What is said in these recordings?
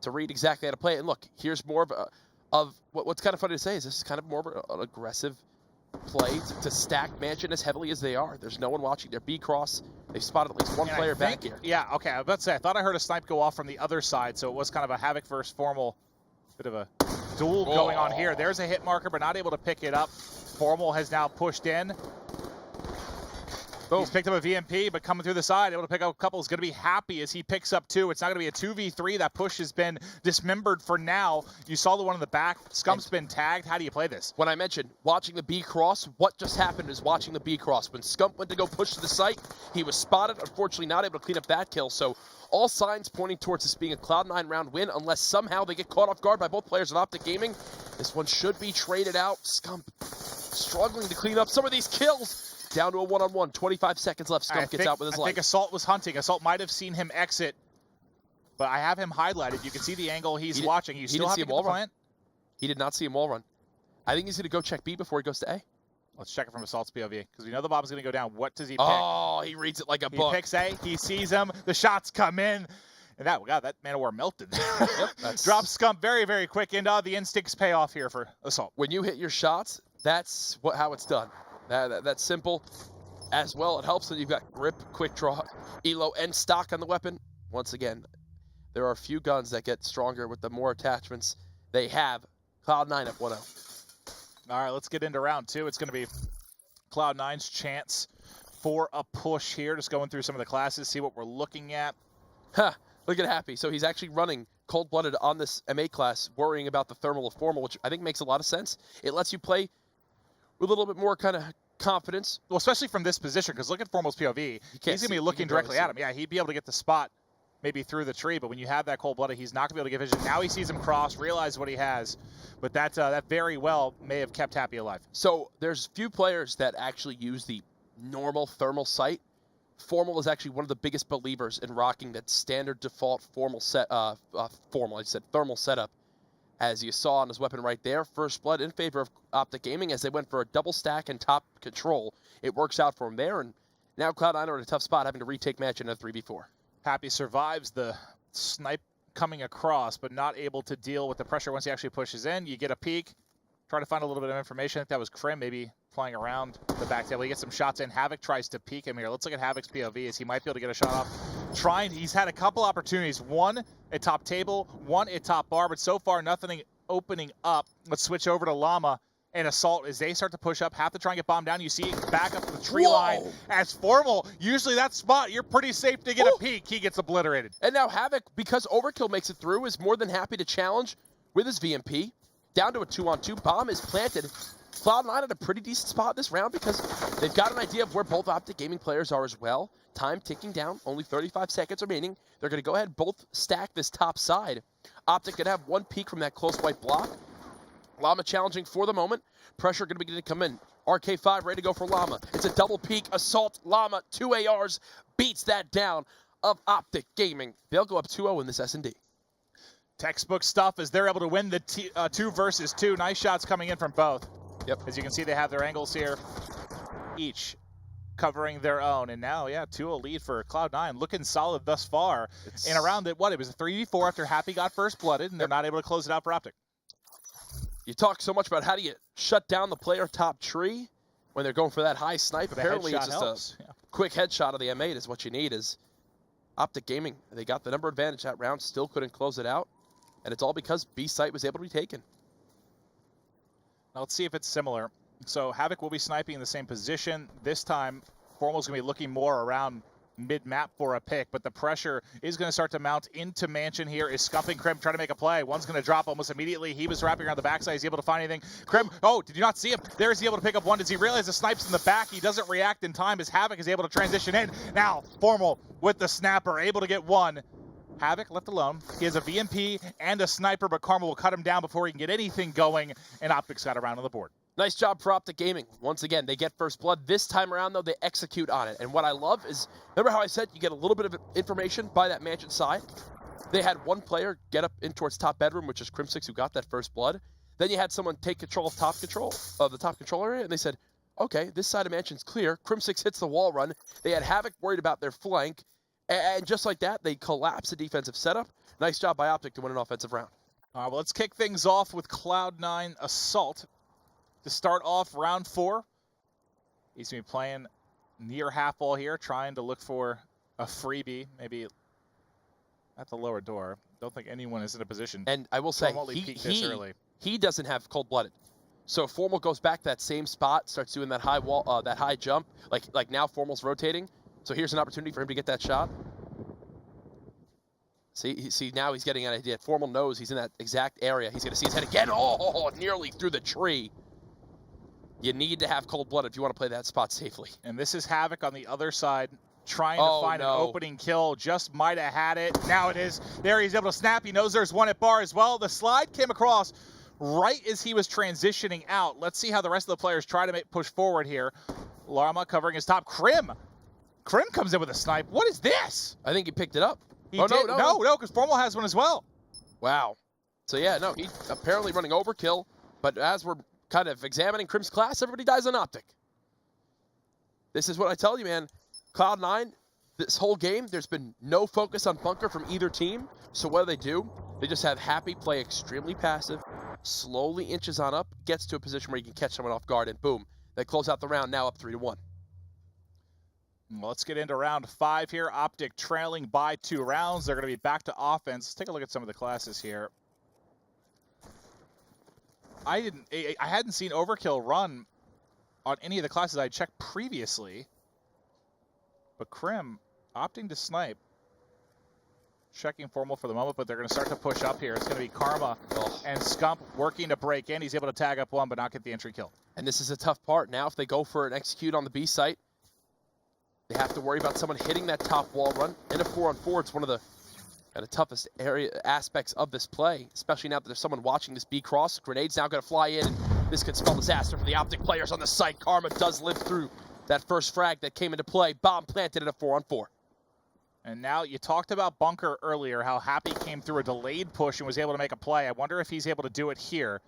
to read exactly how to play it. And look, here's more of what's kind of funny to say is this is kind of more of an aggressive play to stack Mansion as heavily as they are. There's no one watching their B cross. They've spotted at least one player back here. Yeah, okay, I was about to say, I thought I heard a snipe go off from the other side, so it was kind of a Havoc versus Formal, bit of a duel going on here. There's a hit marker, but not able to pick it up. Formal has now pushed in. He's picked up a VMP, but coming through the side, able to pick up a couple. Is going to be happy as he picks up 2. It's not going to be a 2v3. That push has been dismembered for now. You saw the one in the back. Scump's been tagged. How do you play this? When I mentioned watching the B cross, what just happened is watching the B cross. When Scump went to go push to the site, he was spotted. Unfortunately, not able to clean up that kill. So all signs pointing towards this being a Cloud9 round win, unless somehow they get caught off guard by both players of Optic Gaming. This one should be traded out. Scump struggling to clean up some of these kills. Down to a one-on-one, 25 seconds left. Scump gets out with his life. I think Assault was hunting. Assault might have seen him exit, but I have him highlighted. You can see the angle he's watching. You still have to get the plant? He did not see him wall run. I think he's going to go check B before he goes to A. Let's check it from Assault's POV, because we know the bomb's going to go down. What does he pick? Oh, he reads it like a book. He picks A. He sees him. The shots come in. And that Man-O-War melted. Yep, drops Scump very, very quick. And the instincts pay off here for Assault. When you hit your shots, that's how it's done. That's simple. As well, it helps that you've got grip, quick draw, elo, and stock on the weapon. Once again, there are a few guns that get stronger with the more attachments they have. Cloud9 at 1-0. All right, let's get into round 2. It's going to be Cloud9's chance for a push here. Just going through some of the classes, see what we're looking at. Look at Happy. So he's actually running cold-blooded on this MA class, worrying about the thermal of Formal, which I think makes a lot of sense. It lets you play with a little bit more kind of confidence. Well, especially from this position, because look at Formal's POV. He's going to be looking directly at him. Yeah, he'd be able to get the spot maybe through the tree, but when you have that cold-blooded, he's not going to be able to get vision. Now he sees him cross, realize what he has, but that very well may have kept Happy alive. So there's few players that actually use the normal thermal sight. Formal is actually one of the biggest believers in rocking that standard default thermal setup. As you saw on his weapon right there, first blood in favor of Optic Gaming as they went for a double stack and top control. It works out for him there, and now Cloud9 are in a tough spot, having to retake match in a 3v4. Happy survives the snipe coming across, but not able to deal with the pressure once he actually pushes in. You get a peek, try to find a little bit of information. I think that was Krim maybe flying around the back table. He gets some shots in. Havoc tries to peek him here. Let's look at Havoc's POV as he might be able to get a shot off. He's had a couple opportunities. One at top table, one at top bar, but so far nothing opening up. Let's switch over to Llama and Assault as they start to push up. Have to try and get bombed down. You see it back up the tree line as Formal. Usually that spot, you're pretty safe to get a peek. He gets obliterated. And now Havoc, because Overkill makes it through, is more than happy to challenge with his VMP. Down to a 2-on-2. Bomb is planted. Cloud9 at a pretty decent spot this round because they've got an idea of where both Optic Gaming players are as well. Time ticking down, only 35 seconds remaining. They're going to go ahead and both stack this top side. Optic going to have one peek from that close white block. Llama challenging for the moment. Pressure going to begin to come in. RK5 ready to go for Llama. It's a double peek. Assault, Llama, 2 ARs. Beats that down of Optic Gaming. They'll go up 2-0 in this S&D. Textbook stuff as they're able to win the 2 versus 2. Nice shots coming in from both. Yep. As you can see, they have their angles here, each covering their own. And now, 2-0 lead for Cloud9. Looking solid thus far. And around it, it was a 3v4 after Happy got first blooded, and they're not able to close it out for Optic. You talk so much about how do you shut down the player top tree when they're going for that high snipe. Apparently, it's just a quick headshot of the M8 is what you need. Is Optic Gaming. They got the number advantage that round, still couldn't close it out. And it's all because B site was able to be taken. Now let's see if it's similar. So Havoc will be sniping in the same position. This time, Formal's going to be looking more around mid-map for a pick, but the pressure is going to start to mount into Mansion here. Is Scumping Krim trying to make a play? One's going to drop almost immediately. He was wrapping around the backside. He's able to find anything. Krim, did you not see him? There is he able to pick up one. Does he realize the snipe's in the back? He doesn't react in time as Havoc is able to transition in. Now, Formal with the snapper, able to get one. Havoc left alone. He has a VMP and a sniper, but Karma will cut him down before he can get anything going, and Optic's got a round on the board. Nice job for Optic Gaming. Once again, they get first blood. This time around, though, they execute on it. And what I love is, remember how I said you get a little bit of information by that Mansion side? They had one player get up in towards top bedroom, which is Crim6, who got that first blood. Then you had someone take control of the top control area, and they said, okay, this side of Mansion's clear. Crim6 hits the wall run. They had Havoc worried about their flank. And just like that, they collapse the defensive setup. Nice job by Optic to win an offensive round. All right, well, let's kick things off with Cloud9 Assault to start off round 4. He's going to be playing near half wall here, trying to look for a freebie, maybe at the lower door. Don't think anyone is in a position. And I will say, he doesn't have cold-blooded. So Formal goes back to that same spot, starts doing that high wall, that high jump. Like now Formal's rotating. So here's an opportunity for him to get that shot. See, now he's getting an idea. Formal knows he's in that exact area. He's going to see his head again. Oh, nearly through the tree. You need to have cold-blooded if you want to play that spot safely. And this is Havoc on the other side, trying to find an opening kill. Just might have had it. Now it is. There, he's able to snap. He knows there's one at bar as well. The slide came across right as he was transitioning out. Let's see how the rest of the players try to push forward here. Llama covering his top. Krim comes in with a snipe. What is this? I think he picked it up. No, because Formal has one as well. Wow. So yeah, no, he's apparently running overkill. But as we're kind of examining Krim's class, everybody dies on Optic. This is what I tell you, man. Cloud9, this whole game, there's been no focus on bunker from either team. So what do? They just have Happy play extremely passive, slowly inches on up, gets to a position where he can catch someone off guard, and boom. They close out the round, now up 3-1. Well, let's get into round 5 here. Optic trailing by 2 rounds. They're going to be back to offense. Let's take a look at some of the classes here. I hadn't seen Overkill run on any of the classes I checked previously. But Krim opting to snipe. Checking Formal for the moment, but they're going to start to push up here. It's going to be Karma and Scump working to break in. He's able to tag up one, but not get the entry kill. And this is a tough part. Now, if they go for an execute on the B site, they have to worry about someone hitting that top wall run. In a 4-on-4, it's one of the kind of toughest aspects of this play, especially now that there's someone watching this B cross. Grenade's now going to fly in, and this could spell disaster for the Optic players on the site. Karma does live through that first frag that came into play. Bomb planted in a 4-on-4. And now you talked about Bunker earlier, how Happy came through a delayed push and was able to make a play. I wonder if he's able to do it here.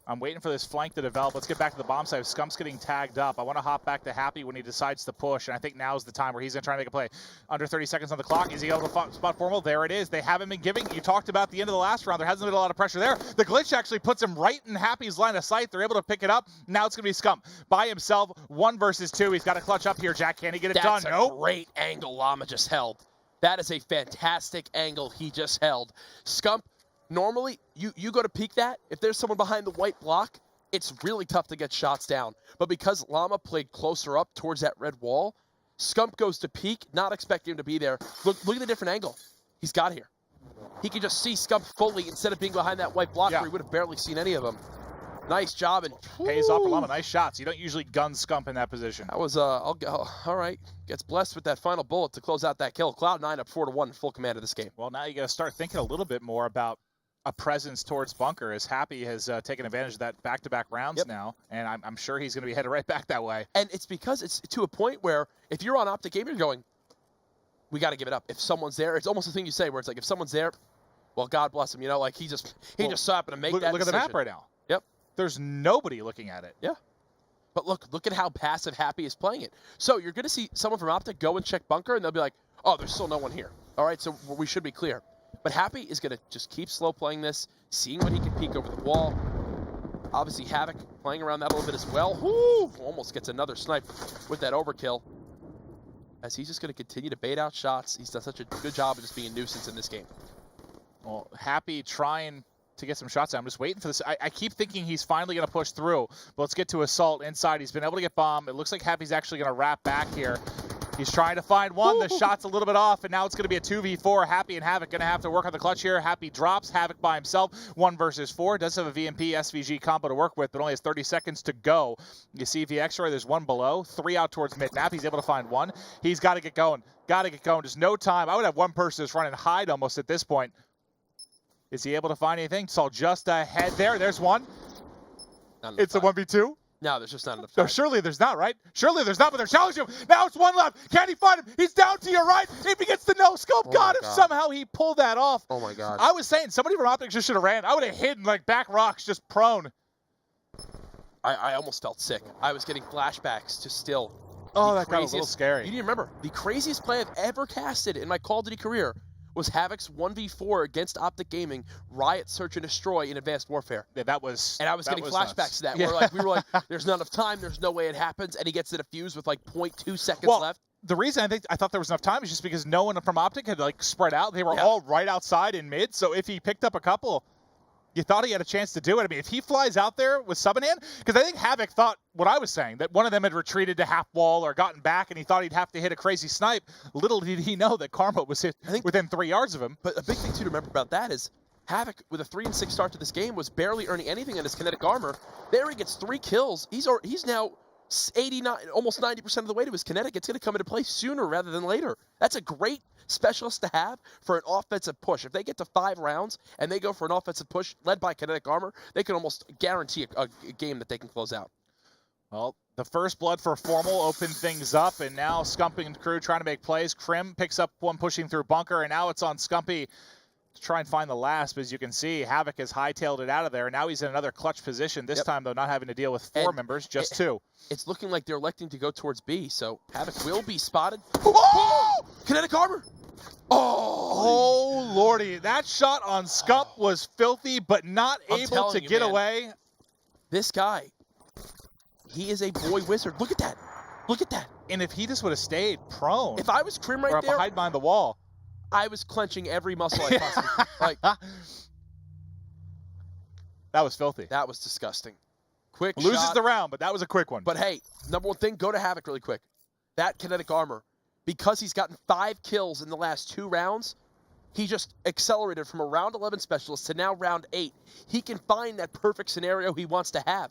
I'm waiting for this flank to develop. Let's get back to the bomb side. Scump's getting tagged up. I want to hop back to Happy when he decides to push, and I think now's the time where he's going to try to make a play. Under 30 seconds on the clock. Is he able to spot Formal? There it is. They haven't been giving. You talked about the end of the last round. There hasn't been a lot of pressure there. The glitch actually puts him right in Happy's line of sight. They're able to pick it up. Now it's going to be Scump by himself. 1 versus 2. He's got to clutch up here. Jack, can he get it done? That's a great angle Llama just held. That is a fantastic angle he just held. Scump, normally, you go to peek that. If there's someone behind the white block, it's really tough to get shots down. But because Llama played closer up towards that red wall, Scump goes to peek, not expecting him to be there. Look at the different angle he's got here. He can just see Scump fully instead of being behind that white block where he would have barely seen any of them. Nice job. And pays off for Llama. Nice shots. You don't usually gun Scump in that position. That was, all right. Gets blessed with that final bullet to close out that kill. Cloud9 up 4-1, full command of this game. Well, now you got to start thinking a little bit more about a presence towards Bunker, as Happy has taken advantage of that back-to-back rounds now, and I'm sure he's going to be headed right back that way. And it's because it's to a point where if you're on Optic Game, you're going, we got to give it up. If someone's there, it's almost the thing you say where it's like, if someone's there, well, God bless him. You know, like he just so happened to make that Look decision. at the map right now. Yep. There's nobody looking at it. Yeah. But look at how passive Happy is playing it. So you're going to see someone from Optic go and check Bunker, and they'll be like, oh, there's still no one here. All right, so we should be clear. But Happy is going to just keep slow playing this, seeing when he can peek over the wall. Obviously, Havoc playing around that a little bit as well. Woo! Almost gets another snipe with that overkill. As he's just going to continue to bait out shots. He's done such a good job of just being a nuisance in this game. Well, Happy trying to get some shots out. I'm just waiting for this. I keep thinking he's finally going to push through. But let's get to Assault inside. He's been able to get bombed. It looks like Happy's actually going to wrap back here. He's trying to find one. The shot's a little bit off, and now it's going to be a 2v4. Happy and Havoc going to have to work on the clutch here. Happy drops. Havoc by himself. 1 versus 4. Does have a VMP SVG combo to work with, but only has 30 seconds to go. You see VX-Ray, there's 1 below. 3 out towards mid-map. He's able to find 1. He's got to get going. Got to get going. There's no time. I would have 1 person that's running hide almost at this point. Is he able to find anything? Saw just ahead there. There's 1. It's a 1v2. No, there's just not enough time. No, surely there's not, right? Surely there's not, but they're challenging him. Now it's 1 left. Can he find him? He's down to your right. If he gets the no-scope, God, if somehow he pulled that off. Oh, my God. I was saying, somebody from Optic just should have ran. I would have hidden, like, back rocks, just prone. I almost felt sick. I was getting flashbacks to still. Oh, that got a little scary. You need to remember, the craziest play I've ever casted in my Call of Duty career was Havoc's 1v4 against Optic Gaming, Riot Search and Destroy in Advanced Warfare. Yeah, that was. And I was getting flashbacks nuts. to that. Yeah. Where we were like, there's not enough time, there's no way it happens, and he gets to defuse with like 0.2 seconds left. The reason I thought there was enough time is just because no one from Optic had like spread out. They were all right outside in mid. So if he picked up a couple, you thought he had a chance to do it. I mean, if he flies out there with sub in hand, because I think Havoc thought what I was saying, that one of them had retreated to half wall or gotten back, and he thought he'd have to hit a crazy snipe. Little did he know that Karma was hit within 3 yards of him. But a big thing too to remember about that is Havoc, with a 3-6 start to this game, was barely earning anything in his kinetic armor. There he gets 3 kills. He's now 89, almost 90% of the way to his kinetic. It's going to come into play sooner rather than later. That's a great specialist to have for an offensive push. If they get to 5 rounds and they go for an offensive push led by kinetic armor, they can almost guarantee a game that they can close out. Well, the first blood for Formal opened things up, and now Scumpy and crew trying to make plays. Krim picks up one pushing through bunker, and now it's on Scumpy to try and find the last. But as you can see, Havoc has hightailed it out of there. Now he's in another clutch position. This time, though, not having to deal with 4 members, just 2. It's looking like they're electing to go towards B, so Havoc will be spotted. Oh! Kinetic armor! Oh, lordy. That shot on Scump was filthy, but not able to get away. This guy, he is a boy wizard. Look at that. Look at that. And if he just would have stayed prone. If I was Krim right or there, hide behind the wall. I was clenching every muscle I possibly could. Like, that was filthy. That was disgusting. Quick Loses shot. the round, but that was a quick one. But hey, number one thing, go to Havoc really quick. That kinetic armor, because he's gotten 5 kills in the last 2 rounds, he just accelerated from a round 11 specialist to now round 8. He can find that perfect scenario he wants to have.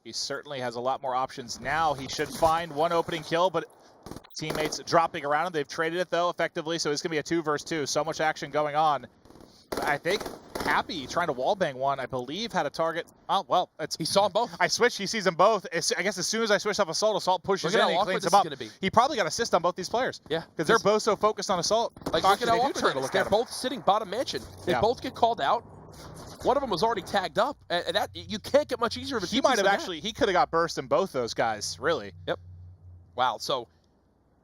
He certainly has a lot more options now. He should find one opening kill, but teammates dropping around him. They've traded it, though, effectively, so it's going to be a 2 versus 2. So much action going on. I think Happy, trying to wallbang one, I believe, had a target. Oh, well, he saw them both. I switched. He sees them both. I guess as soon as I switched off Assault, Assault pushes in and he cleans them up. He probably got assist on both these players. Yeah. Because they're both so focused on Assault. Like, look at how awkward it is. They're both sitting bottom mansion. They both get called out. One of them was already tagged up. And that you can't get much easier of a He might have actually, he could have got burst in both those guys, really. Yep. Wow, so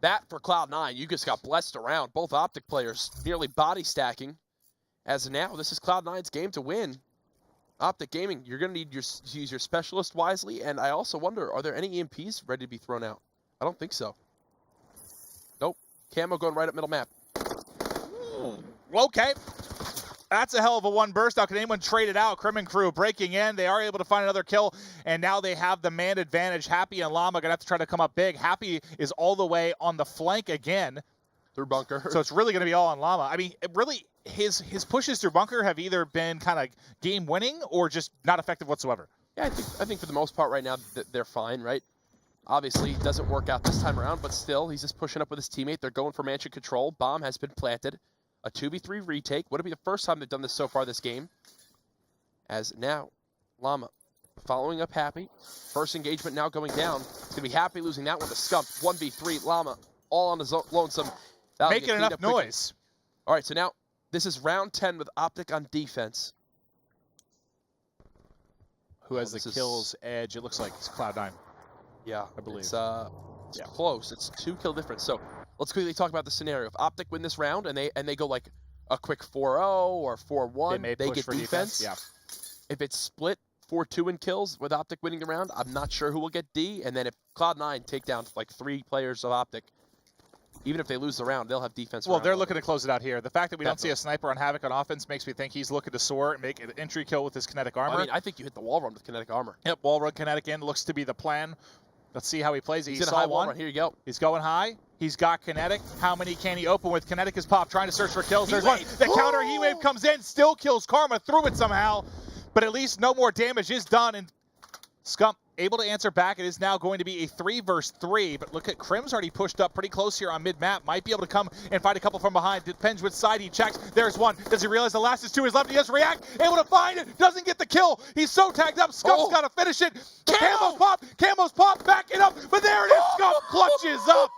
that for Cloud9, you just got blessed around. Both Optic players nearly body stacking. As of now, this is Cloud9's game to win. Optic Gaming, you're going to need to use your specialist wisely, and I also wonder, are there any EMPs ready to be thrown out? I don't think so. Nope. Camo going right up middle map. Okay. That's a hell of a one burst. Now, can anyone trade it out? Krim and crew breaking in. They are able to find another kill, and now they have the man advantage. Happy and Llama going to have to try to come up big. Happy is all the way on the flank again. Through bunker. So it's really going to be all on Llama. I mean, really, his pushes through bunker have either been kind of game-winning or just not effective whatsoever. Yeah, I think for the most part right now they're fine, right? Obviously, it doesn't work out this time around, but still, he's just pushing up with his teammate. They're going for mansion control. Bomb has been planted. A 2v3 retake. Would it be the first time they've done this so far this game? As now, Llama following up Happy. First engagement now going down. It's going to be Happy losing that one to Scump. 1v3, Llama all on his lonesome. Making enough noise. All right, so now this is round 10 with Optic on defense. Who has the kills edge? It looks like it's Cloud9. Yeah, I believe. It's close. It's 2 kill difference. So let's quickly talk about the scenario. If Optic win this round and they go like a quick 4-0 or 4-1, they get defense. Yeah. If it's split 4-2 in kills with Optic winning the round, I'm not sure who will get D. And then if Cloud9 take down like 3 players of Optic, even if they lose the round, they'll have defense. Well, they're looking to close it out here. The fact that we don't see a sniper on Havoc on offense makes me think he's looking to soar and make an entry kill with his kinetic armor. I mean, I think you hit the wall run with kinetic armor. Yep, wall run kinetic in looks to be the plan. Let's see how he plays it. He's in a high wall run. Here you go. He's going high. He's got kinetic. How many can he open with? Kinetic is popped, trying to search for kills. There's one. The counter heat wave comes in, still kills Karma through it somehow. But at least no more damage is done. And Scump able to answer back. It is now going to be a 3 versus 3. But look at Krim's already pushed up pretty close here on mid-map. Might be able to come and fight a couple from behind. Depends which side he checks. There's one. Does he realize the last is 2 is left? He has react. Able to find it. Doesn't get the kill. He's so tagged up. Scump's got to finish it. Camo's pop. Camo's pop. Back it up. But there it is. Scump clutches up.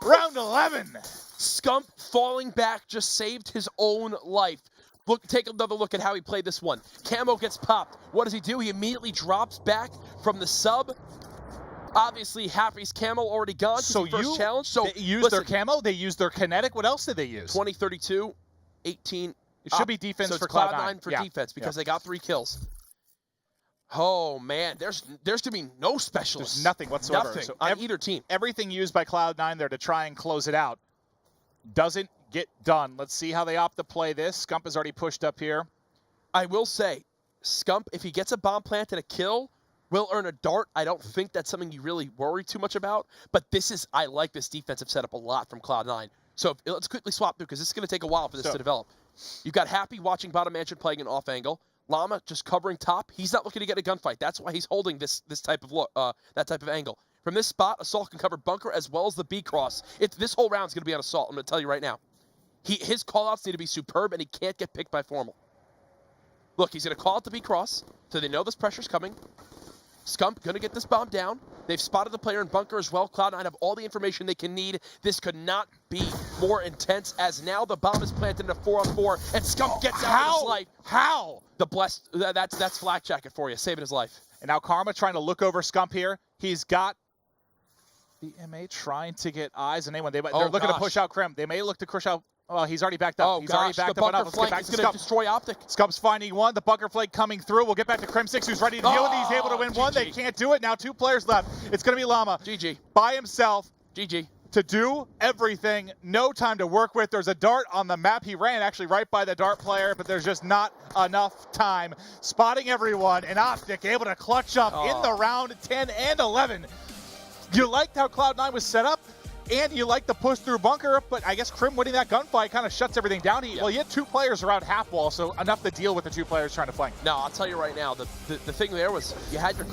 Round 11. Scump falling back just saved his own life. Look, take another look at how he played this one. Camo gets popped. What does he do? He immediately drops back from the sub. Obviously, Happy's camo already gone. So first challenge. So they used their camo. They used their kinetic. What else did they use? 20, 32, 18. It should be defense so for Cloud9 Cloud9 for defense because they got 3 kills. Oh man, there's to be no specialists. There's nothing whatsoever. Nothing So on either team. Everything used by Cloud9 there to try and close it out doesn't get done. Let's see how they opt to play this. Scump is already pushed up here. I will say, Scump, if he gets a bomb plant and a kill, will earn a dart. I don't think that's something you really worry too much about. But I like this defensive setup a lot from Cloud9. So let's quickly swap through because this is going to take a while for this to develop. You've got Happy watching bottom mansion playing an off angle. Llama just covering top. He's not looking to get a gunfight. That's why he's holding that type of angle. From this spot, Assault can cover bunker as well as the B cross. This whole round's going to be on Assault. I'm going to tell you right now. His callouts need to be superb, and he can't get picked by Formal. Look, he's going to call out the B cross, so they know this pressure's coming. Scump going to get this bomb down. They've spotted the player in bunker as well. Cloud9 have all the information they can need. This could not be more intense as now the bomb is planted in a 4-on-4 and Scump gets out of his life. How? That's Flak Jacket for you, saving his life. And now Karma trying to look over Scump here. He's got the MA trying to get eyes on anyone. They're looking to push out Krim. They may look to push out. Well, he's already backed up. He's already backed up enough. Let's get back to Scump. He's going to destroy Optic. Scump's finding one. The bunker flank coming through. We'll get back to Crim6, who's ready to deal with it. He's able to win one. They can't do it. Now 2 players left. It's going to be Llama. GG. By himself. GG. To do everything. No time to work with. There's a dart on the map. He ran actually right by the dart player, but there's just not enough time. Spotting everyone, and Optic able to clutch up in the round 10 and 11. You liked how Cloud9 was set up, and you like the push through bunker, but I guess Krim winning that gunfight kind of shuts everything down. Well, he had 2 players around half wall, so enough to deal with the 2 players trying to flank. No, I'll tell you right now, the thing there was you had your